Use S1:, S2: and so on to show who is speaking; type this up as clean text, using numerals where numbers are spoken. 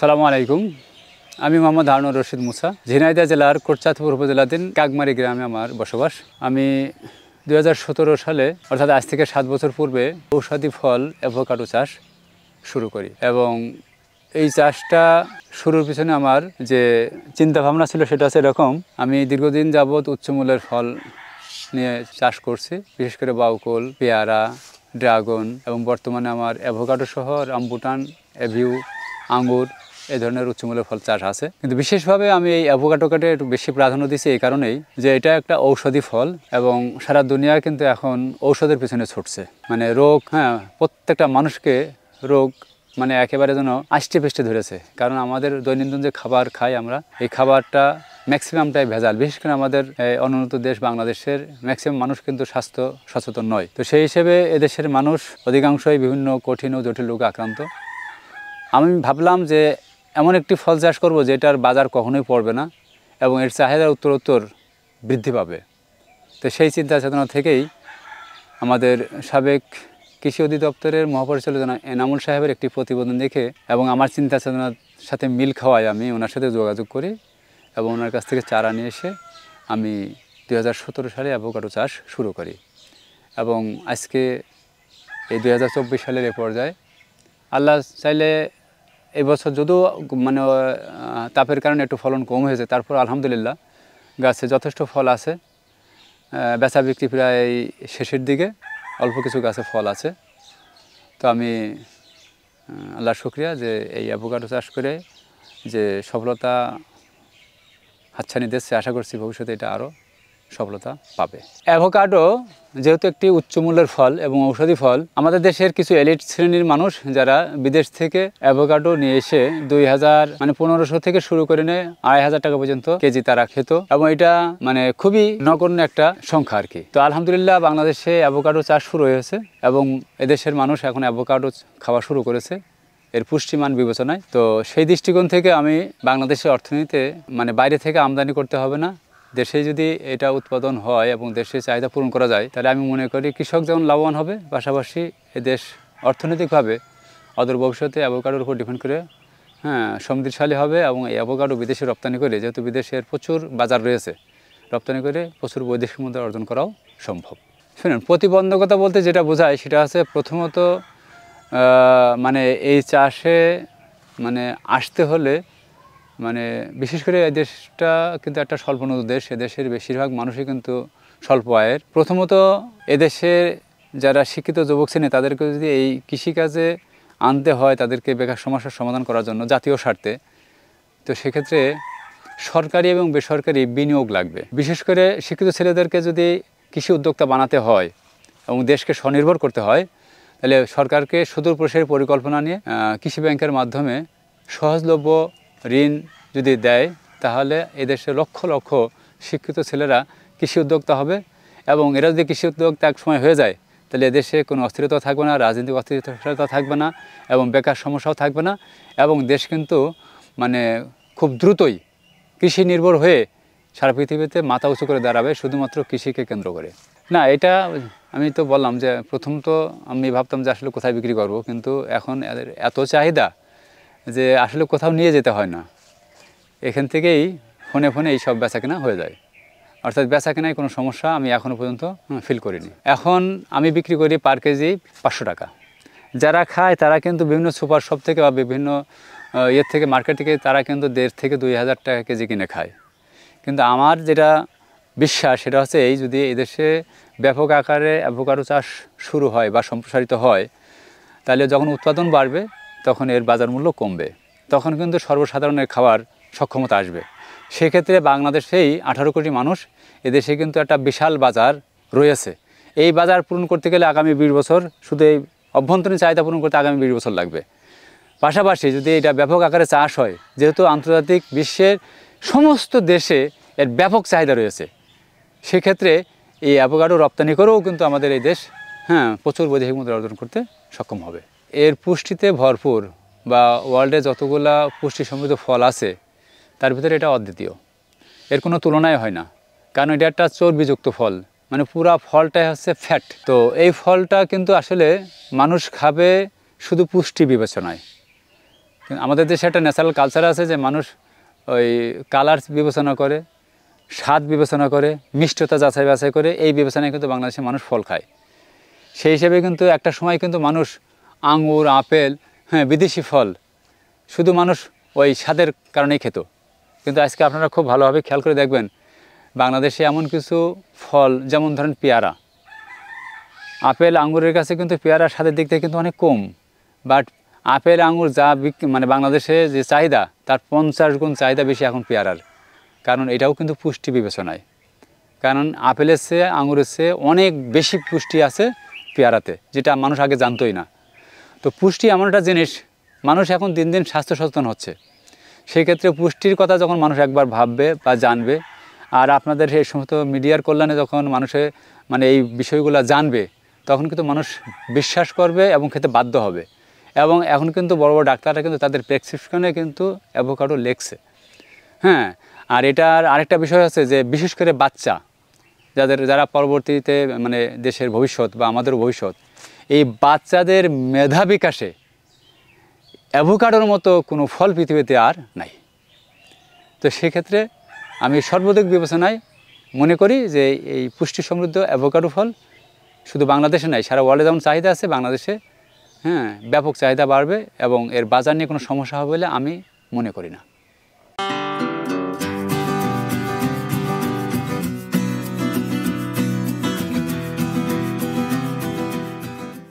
S1: সালামু আলাইকুম। আমি মোহাম্মদ হারুনুর রশিদ মুসা, ঝিনাইদহ জেলার কোটচাঁদপুর উপজেলাধীন কাকমারি গ্রামে আমার বসবাস। আমি 2017 সালে অর্থাৎ আজ থেকে 7 বছর পূর্বে ঔষধি ফল অ্যাভোকাডো চাষ শুরু করি এবং এই চাষটা শুরুর পিছনে আমার যে চিন্তা ভাবনা ছিল সেটা হচ্ছে এরকম। আমি দীর্ঘদিন যাবৎ উচ্চমূল্যের ফল নিয়ে চাষ করছি, বিশেষ করে বাউকুল, পেয়ারা, ড্রাগন এবং বর্তমানে আমার অ্যাভোকাডো সহ রামবুটান, এভিউ, আঙ্গুর এই ধরনের উচ্চমূল্যের ফল চাষ আছে। কিন্তু বিশেষভাবে আমি এই অ্যাভোকাডোকে একটু বেশি প্রাধান্য দিচ্ছি এই কারণেই যে এটা একটা ঔষধি ফল এবং সারা দুনিয়া কিন্তু এখন ঔষধের পিছনে ছুটছে। মানে রোগ, প্রত্যেকটা মানুষকে রোগ মানে একেবারে যেন আষ্টে পেষ্টে ধরেছে। কারণ আমাদের দৈনন্দিন যে খাবার খাই আমরা, এই খাবারটা ম্যাক্সিমামটাই ভেজাল। বিশেষ করে আমাদের অনুন্নত দেশ বাংলাদেশের ম্যাক্সিমাম মানুষ কিন্তু স্বাস্থ্য সচেতন নয়। তো সেই হিসেবে এদেশের মানুষ অধিকাংশই বিভিন্ন কঠিন ও জটিল রোগে আক্রান্ত। আমি ভাবলাম যে এমন একটি ফল চাষ করবো যেটার বাজার কখনোই পড়বে না এবং এর চাহিদা উত্তরোত্তর বৃদ্ধি পাবে। তো সেই চেতনা থেকেই আমাদের সাবেক কৃষি অধিদপ্তরের মহাপরিচালক এনামুল সাহেবের একটি প্রতিবেদন দেখে এবং আমার চিন্তা চেতনার সাথে মিল খাওয়ায় আমি ওনার সাথে যোগাযোগ করি এবং ওনার কাছ থেকে চারা নিয়ে এসে আমি 2017 সালে অ্যাভোকাডো চাষ শুরু করি এবং আজকে এই 2024 সালের এ পর্যায়ে আল্লাহ চাইলে এবছর যদিও মানে তাপের কারণে একটু ফলন কম হয়েছে, তারপর আলহামদুলিল্লাহ গাছে যথেষ্ট ফল আছে। বেচা বিক্রি প্রায় শেষের দিকে, অল্প কিছু গাছে ফল আছে। তো আমি আল্লাহর শুকরিয়া যে এই অ্যাভোকাডো চাষ করে যে সফলতা হাতছানি দিচ্ছে, আশা করছি ভবিষ্যতে এটা আরও সফলতা পাবে। অ্যাভোকাডো যেহেতু একটি উচ্চমূল্যের ফল এবং ঔষধি ফল, আমাদের দেশের কিছু এলিট শ্রেণীর মানুষ যারা বিদেশ থেকে অ্যাভোকাডো নিয়ে এসে 1500 থেকে শুরু করে নিয়ে 2500 টাকা পর্যন্ত কেজি তারা খেত এবং এটা মানে খুবই নগণ্য একটা সংখ্যা আর কি। তো আলহামদুলিল্লাহ বাংলাদেশে অ্যাভোকাডো চাষ শুরু হয়েছে এবং এদেশের মানুষ এখন অ্যাভোকাডো খাওয়া শুরু করেছে এর পুষ্টিমান বিবেচনায়। তো সেই দৃষ্টিকোণ থেকে আমি বাংলাদেশের অর্থনীতিতে মানে বাইরে থেকে আমদানি করতে হবে না, দেশে যদি এটা উৎপাদন হয় এবং দেশের চাহিদা পূরণ করা যায় তাহলে আমি মনে করি কৃষক যেমন লাভবান হবে, পাশাপাশি এ দেশ অর্থনৈতিকভাবে অদূর ভবিষ্যতে অ্যাভোকাডোর উপর ডিপেন্ড করে সমৃদ্ধশালী হবে এবং এই অ্যাভোকাডো বিদেশে রপ্তানি করে, যেহেতু বিদেশের প্রচুর বাজার রয়েছে, রপ্তানি করে প্রচুর বৈদেশিক মুদ্রা অর্জন করাও সম্ভব। শুনুন, প্রতিবন্ধকতা বলতে যেটা বোঝায় সেটা হচ্ছে প্রথমত মানে এই চাষে মানে আসতে হলে মানে বিশেষ করে এই দেশটা কিন্তু একটা স্বল্পোন্নত দেশ, এদেশের বেশিরভাগ মানুষই কিন্তু স্বল্প আয়ের। প্রথমত এদেশে যারা শিক্ষিত যুবক শ্রেণী তাদেরকে যদি এই কৃষিকাজে আনতে হয়, তাদেরকে বেকার সমস্যার সমাধান করার জন্য জাতীয় স্বার্থে, তো সেক্ষেত্রে সরকারি এবং বেসরকারি বিনিয়োগ লাগবে। বিশেষ করে শিক্ষিত ছেলেদেরকে যদি কৃষি উদ্যোক্তা বানাতে হয় এবং দেশকে স্বনির্ভর করতে হয় তাহলে সরকারকে সুদূর প্রসারী পরিকল্পনা নিয়ে কৃষি ব্যাংকের মাধ্যমে সহজলভ্য ঋণ যদি দেয় তাহলে এদেশে লক্ষ লক্ষ শিক্ষিত ছেলেরা কৃষি উদ্যোক্তা হবে এবং এরা যদি কৃষি উদ্যোক্তা এক সময় হয়ে যায় তাহলে এদেশে কোনো অস্থিরতা থাকবে না, রাজনৈতিক অস্থিরতা থাকবে না এবং বেকার সমস্যাও থাকবে না এবং দেশ কিন্তু মানে খুব দ্রুতই কৃষি নির্ভর হয়ে সারা পৃথিবীতে মাথা উঁচু করে দাঁড়াবে শুধুমাত্র কৃষিকে কেন্দ্র করে। না, এটা আমি তো বললাম যে প্রথম তো আমি ভাবতাম যে আসলে কোথায় বিক্রি করব, কিন্তু এখন এত চাহিদা যে আসলে কোথাও নিয়ে যেতে হয় না, এখান থেকেই ফোনে ফোনে এই সব বেচাকেনা হয়ে যায়। অর্থাৎ বেচাকেনায় কোনো সমস্যা আমি এখনও পর্যন্ত ফিল করিনি। এখন আমি বিক্রি করি পার কেজি 500 টাকা। যারা খায় তারা কিন্তু বিভিন্ন সুপার শপ থেকে বা বিভিন্ন ইয়ের থেকে, মার্কেট থেকে তারা কিন্তু 1500 থেকে 2000 টাকা কেজি কিনে খায়। কিন্তু আমার যেটা বিশ্বাস সেটা হচ্ছে এই, যদি এদেশে ব্যাপক আকারে অ্যাভোকাডো চাষ শুরু হয় বা সম্প্রসারিত হয় তাহলে যখন উৎপাদন বাড়বে তখন এর বাজার মূল্য কমবে, তখন কিন্তু সর্বসাধারণের খাওয়ার সক্ষমতা আসবে। সেক্ষেত্রে বাংলাদেশেই 18 কোটি মানুষ, এদেশে কিন্তু একটা বিশাল বাজার রয়েছে। এই বাজার পূরণ করতে গেলে আগামী 20 বছর, শুধু এই অভ্যন্তরীণ চাহিদা পূরণ করতে আগামী 20 বছর লাগবে। পাশাপাশি যদি এটা ব্যাপক আকারে চাষ হয়, যেহেতু আন্তর্জাতিক বিশ্বের সমস্ত দেশে এর ব্যাপক চাহিদা রয়েছে, সেক্ষেত্রে এই অ্যাভোকাডো রপ্তানি করেও কিন্তু আমাদের এই দেশ প্রচুর বৈদেশিক মুদ্রা অর্জন করতে সক্ষম হবে। এর পুষ্টিতে ভরপুর বা ওয়ার্ল্ডে যতগুলা পুষ্টি সমৃদ্ধ ফল আছে তার ভিতরে এটা অদ্বিতীয়, এর কোনো তুলনাই হয় না। কারণ এটা একটা চর্বিযুক্ত ফল, মানে পুরা ফলটাই হচ্ছে ফ্যাট। তো এই ফলটা কিন্তু আসলে মানুষ খাবে শুধু পুষ্টি বিবেচনায়, আমাদের দেশে একটা ন্যাচারাল কালচার আছে যে মানুষ ওই কালার বিবেচনা করে, স্বাদ বিবেচনা করে, মিষ্টতা যাচাই বাছাই করে, এই বিবেচনায় কিন্তু বাংলাদেশের মানুষ ফল খায়। সেই হিসেবে কিন্তু একটা সময় কিন্তু মানুষ আঙুর, আপেল, হ্যাঁ বিদেশি ফল শুধু মানুষ ওই স্বাদের কারণেই খেত। কিন্তু আজকে আপনারা খুব ভালোভাবে খেয়াল করে দেখবেন বাংলাদেশে এমন কিছু ফল, যেমন ধরেন পেয়ারা, আপেল আঙুরের কাছে কিন্তু পেয়ারা স্বাদের দিক থেকে কিন্তু অনেক কম, বাট আপেল আঙুর যা মানে বাংলাদেশে যে চাহিদা তার 50 গুণ চাহিদা বেশি এখন পেয়ারার। কারণ এটাও কিন্তু পুষ্টি বিবেচনায়, কারণ আপেলের চেয়ে আঙুরের চেয়ে অনেক বেশি পুষ্টি আছে পেয়ারাতে, যেটা মানুষ আগে জানতোই না। তো পুষ্টি এমন একটা জিনিস, মানুষ এখন দিন দিন স্বাস্থ্য সচেতন হচ্ছে। সেই ক্ষেত্রে পুষ্টির কথা যখন মানুষ একবার ভাববে বা জানবে, আর আপনাদের এই সমস্ত মিডিয়ার কল্যাণে যখন মানুষে মানে এই বিষয়গুলো জানবে, তখন কিন্তু মানুষ বিশ্বাস করবে এবং খেতে বাধ্য হবে। এবং এখন কিন্তু বড় বড় ডাক্তাররা কিন্তু তাদের প্রেসক্রিপশনে কিন্তু অ্যাভোকাডো লেখছে। হ্যাঁ, আর এটার আরেকটা বিষয় আছে যে বিশেষ করে বাচ্চা যারা পরবর্তীতে মানে দেশের ভবিষ্যৎ বা আমাদের ভবিষ্যৎ, এই বাচ্চাদের মেধা বিকাশে অ্যাভোকাডোর মতো কোনো ফল পৃথিবীতে আর নাই। তো সেক্ষেত্রে আমি সর্বাধিক বিবেচনায় মনে করি যে এই পুষ্টি সমৃদ্ধ অ্যাভোকাডো ফল শুধু বাংলাদেশে নাই, সারা ওয়ার্ল্ডে যেমন চাহিদা আছে, বাংলাদেশে হ্যাঁ ব্যাপক চাহিদা বাড়বে এবং এর বাজার নিয়ে কোনো সমস্যা হবে বলে আমি মনে করি না।